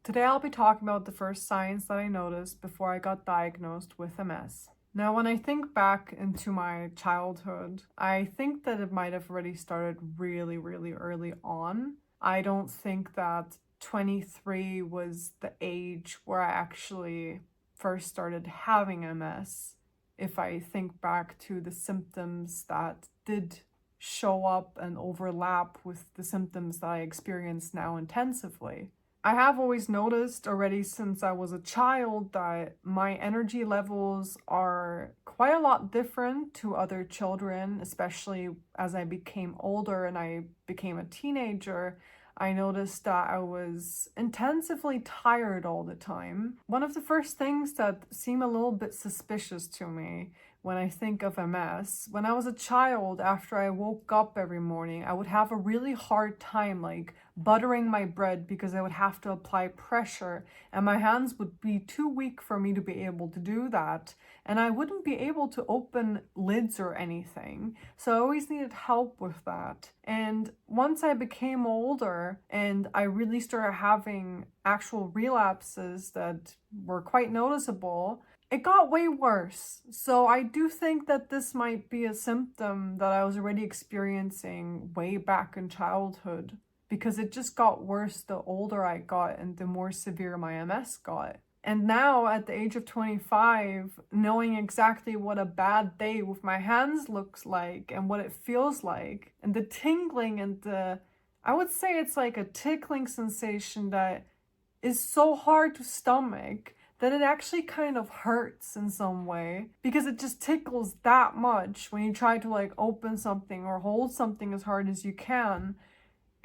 Today I'll be talking about the first signs that I noticed before I got diagnosed with MS. Now, when I think back into my childhood, I think that it might have already started really, really early on. I don't think that 23 was the age where I actually first started having MS. If I think back to the symptoms that did show up and overlap with the symptoms that I experience now intensively. I have always noticed already since I was a child that my energy levels are quite a lot different to other children, especially as I became older and I became a teenager. I noticed that I was intensively tired all the time. One of the first things that seem a little bit suspicious to me when I think of MS, when I was a child, after I woke up every morning, I would have a really hard time like buttering my bread because I would have to apply pressure and my hands would be too weak for me to be able to do that. And I wouldn't be able to open lids or anything. So I always needed help with that. And once I became older and I really started having actual relapses that were quite noticeable, it got way worse. So I do think that this might be a symptom that I was already experiencing way back in childhood, because it just got worse the older I got and the more severe my MS got. And now at the age of 25, knowing exactly what a bad day with my hands looks like and what it feels like, and the tingling and I would say it's like a tickling sensation that is so hard to stomach that it actually kind of hurts in some way, because it just tickles that much when you try to like open something or hold something as hard as you can.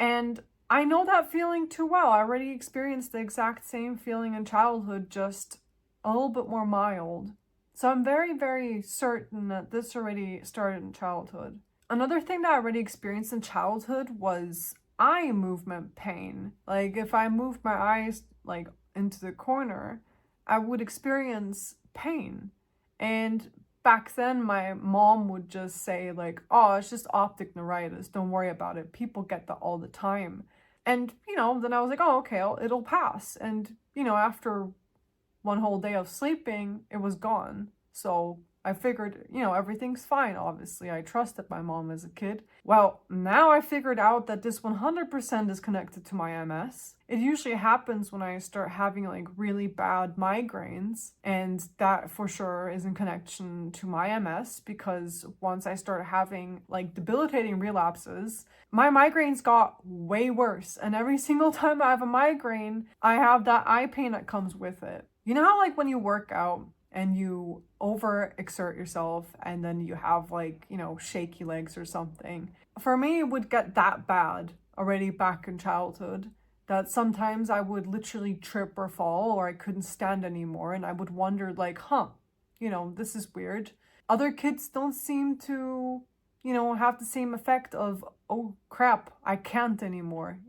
And I know that feeling too well. I already experienced the exact same feeling in childhood, just a little bit more mild. So I'm very, very certain that this already started in childhood. Another thing that I already experienced in childhood was eye movement pain. Like if I moved my eyes like into the corner, I would experience pain. And back then my mom would just say like, oh, it's just optic neuritis, don't worry about it, people get that all the time. And then I was like, oh, okay, it'll pass. And after one whole day of sleeping, it was gone. So I figured, everything's fine, obviously. I trusted my mom as a kid. Well, now I figured out that this 100% is connected to my MS. It usually happens when I start having like really bad migraines, and that for sure is in connection to my MS, because once I started having like debilitating relapses, my migraines got way worse. And every single time I have a migraine, I have that eye pain that comes with it. You know how like when you work out and you overexert yourself and then you have like, shaky legs or something? For me, it would get that bad already back in childhood that sometimes I would literally trip or fall, or I couldn't stand anymore, and I would wonder like, this is weird. Other kids don't seem to, have the same effect of, oh crap, I can't anymore,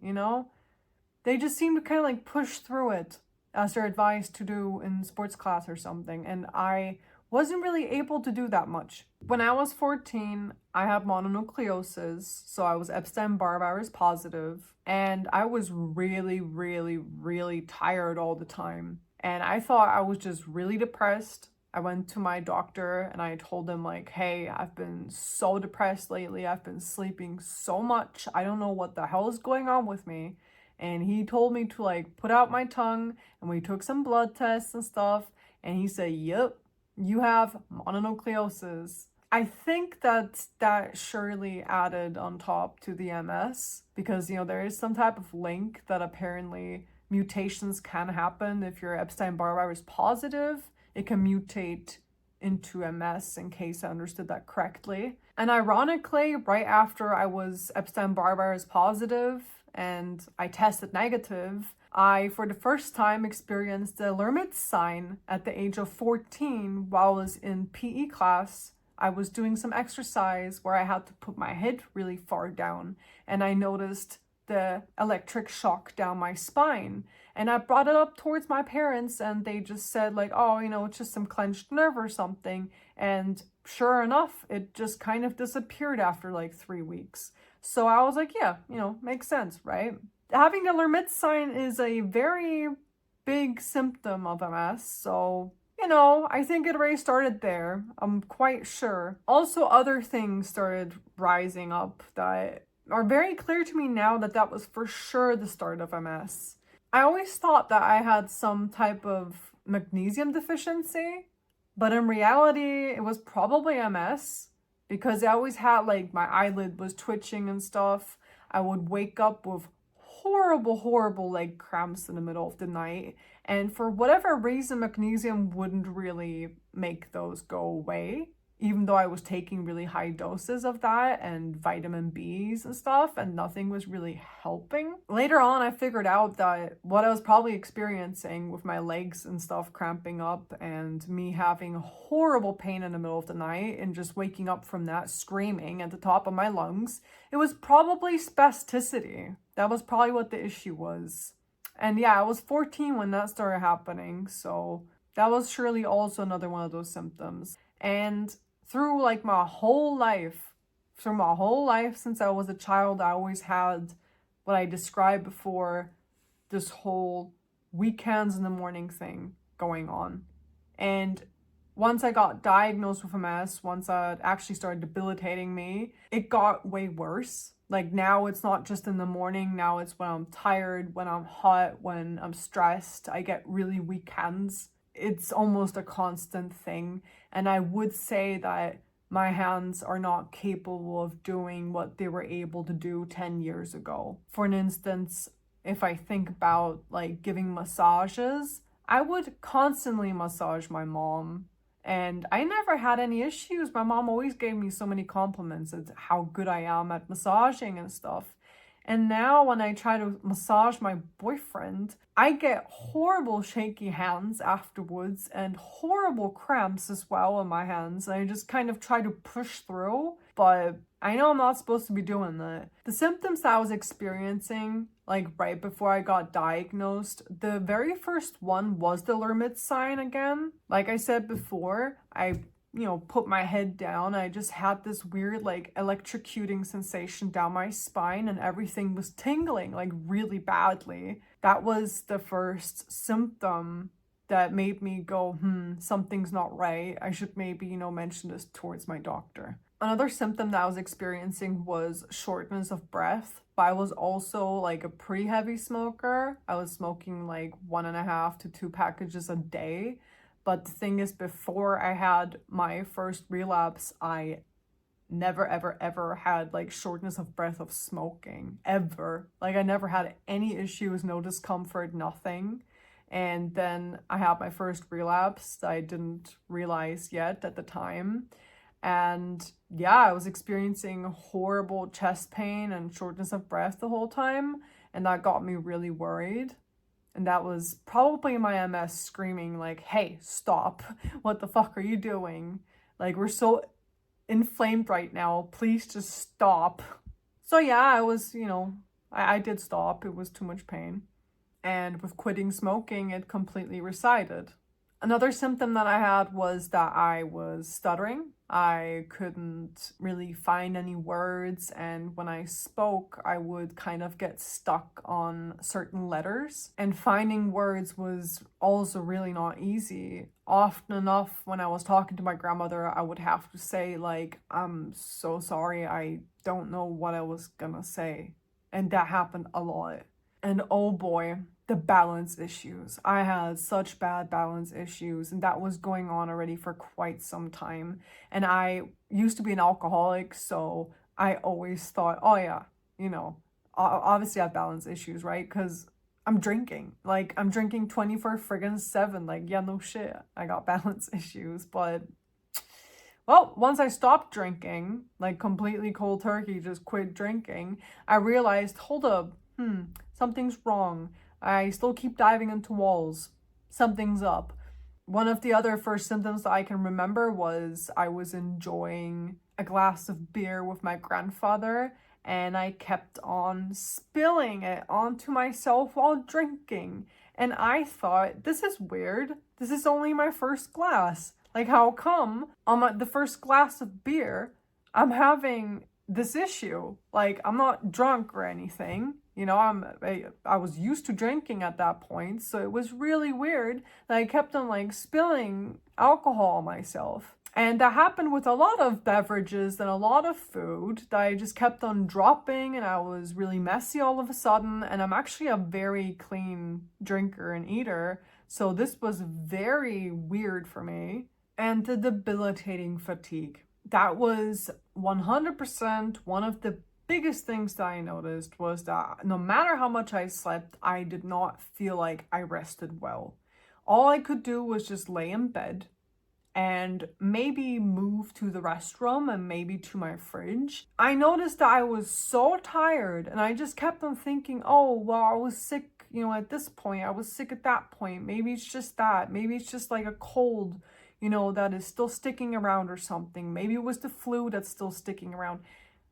They just seem to kind of like push through it as they're advised to do in sports class or something. And I wasn't really able to do that much. When I was 14, I had mononucleosis, so I was Epstein-Barr Virus positive, and I was really, really, really tired all the time. And I thought I was just really depressed. I went to my doctor and I told him like, hey, I've been so depressed lately. I've been sleeping so much. I don't know what the hell is going on with me. And he told me to like put out my tongue, and we took some blood tests and stuff. And he said, yep, you have mononucleosis. I think that surely added on top to the MS, because, there is some type of link that apparently mutations can happen. If you're Epstein-Barr virus positive, it can mutate into MS, in case I understood that correctly. And ironically, right after I was Epstein-Barr virus positive and I tested negative, I, for the first time, experienced the Lhermitte sign at the age of 14 while I was in PE class. I was doing some exercise where I had to put my head really far down, and I noticed the electric shock down my spine. And I brought it up towards my parents, and they just said like, oh, it's just some clenched nerve or something. And sure enough, it just kind of disappeared after like 3 weeks. So I was like, yeah, makes sense, right? Having the Lhermitte sign is a very big symptom of MS. So, you know, I think it already started there. I'm quite sure. Also, other things started rising up that are very clear to me now that that was for sure the start of MS. I always thought that I had some type of magnesium deficiency, but in reality, it was probably MS because I always had like my eyelid was twitching and stuff. I would wake up with horrible leg cramps in the middle of the night. And for whatever reason, magnesium wouldn't really make those go away, even though I was taking really high doses of that and vitamin Bs and stuff, and nothing was really helping. Later on, I figured out that what I was probably experiencing with my legs and stuff cramping up and me having horrible pain in the middle of the night and just waking up from that screaming at the top of my lungs, it was probably spasticity. That was probably what the issue was. And yeah, I was 14 when that started happening, so that was surely also another one of those symptoms. And through like my whole life since I was a child, I always had what I described before, this whole weekends in the morning thing going on. And once I got diagnosed with MS, once it actually started debilitating me, it got way worse. Like now it's not just in the morning, now it's when I'm tired, when I'm hot, when I'm stressed, I get really weekends. It's almost a constant thing. And I would say that my hands are not capable of doing what they were able to do 10 years ago. For an instance, if I think about like giving massages, I would constantly massage my mom. And I never had any issues. My mom always gave me so many compliments at how good I am at massaging and stuff. And now when I try to massage my boyfriend, I get horrible shaky hands afterwards and horrible cramps as well in my hands. And I just kind of try to push through, but I know I'm not supposed to be doing that. The symptoms that I was experiencing, like right before I got diagnosed, the very first one was the Lhermitte sign again. Like I said before, I put my head down. I just had this weird like electrocuting sensation down my spine and everything was tingling like really badly. That was the first symptom that made me go, something's not right. I should maybe, mention this towards my doctor. Another symptom that I was experiencing was shortness of breath, but I was also like a pretty heavy smoker. I was smoking like 1.5 to 2 packages a day. But the thing is, before I had my first relapse, I never, ever had like shortness of breath of smoking, ever. Like I never had any issues, no discomfort, nothing. And then I had my first relapse that I didn't realize yet at the time. And yeah, I was experiencing horrible chest pain and shortness of breath the whole time. And that got me really worried. And that was probably my MS screaming like, hey, stop. What the fuck are you doing? Like, we're so inflamed right now. Please just stop. So yeah, I was, I did stop. It was too much pain. And with quitting smoking, it completely resided. Another symptom that I had was that I was stuttering. I couldn't really find any words, and when I spoke, I would kind of get stuck on certain letters. And finding words was also really not easy. Often enough, when I was talking to my grandmother, I would have to say, like, I'm so sorry, I don't know what I was gonna say. And that happened a lot. And oh boy, the balance issues. I had such bad balance issues, and that was going on already for quite some time. And I used to be an alcoholic, so I always thought, oh yeah, obviously I have balance issues, right? Because I'm drinking. Like, I'm drinking 24/7. Like, yeah, no shit. I got balance issues. But, well, once I stopped drinking, like completely cold turkey, just quit drinking, I realized, hold up, something's wrong. I still keep diving into walls. Something's up. One of the other first symptoms that I can remember was I was enjoying a glass of beer with my grandfather, and I kept on spilling it onto myself while drinking. And I thought, this is weird. This is only my first glass. Like, how come on the first glass of beer, I'm having this issue? Like, I'm not drunk or anything. You know, I was used to drinking at that point, so it was really weird that I kept on like spilling alcohol on myself. And that happened with a lot of beverages and a lot of food that I just kept on dropping, and I was really messy all of a sudden. And I'm actually a very clean drinker and eater, so this was very weird for me. And the debilitating fatigue. That was 100% one of the biggest things that I noticed, was that no matter how much I slept, I did not feel like I rested well. All I could do was just lay in bed and maybe move to the restroom and maybe to my fridge. I noticed that I was so tired, and I just kept on thinking, oh, well, I was sick, you know, at this point, I was sick at that point. Maybe it's just that. Maybe it's just like a cold, you know, that is still sticking around or something. Maybe it was the flu that's still sticking around.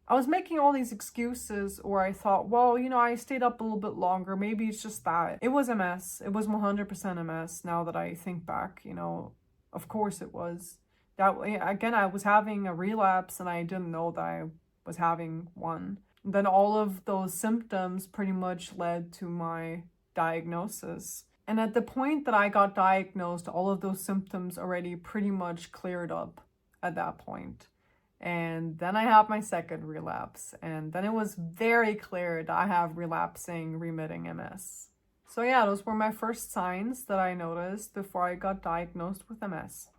I was making all these excuses, or I thought, well, you know, I stayed up a little bit longer. Maybe it's just that. It was a mess. It was 100% a mess now that I think back, you know. Of course it was. That, again, I was having a relapse and I didn't know that I was having one. Then all of those symptoms pretty much led to my diagnosis. And at the point that I got diagnosed, all of those symptoms already pretty much cleared up at that point. And then I had my second relapse, and then it was very clear that I have relapsing remitting MS. So yeah, those were my first signs that I noticed before I got diagnosed with MS.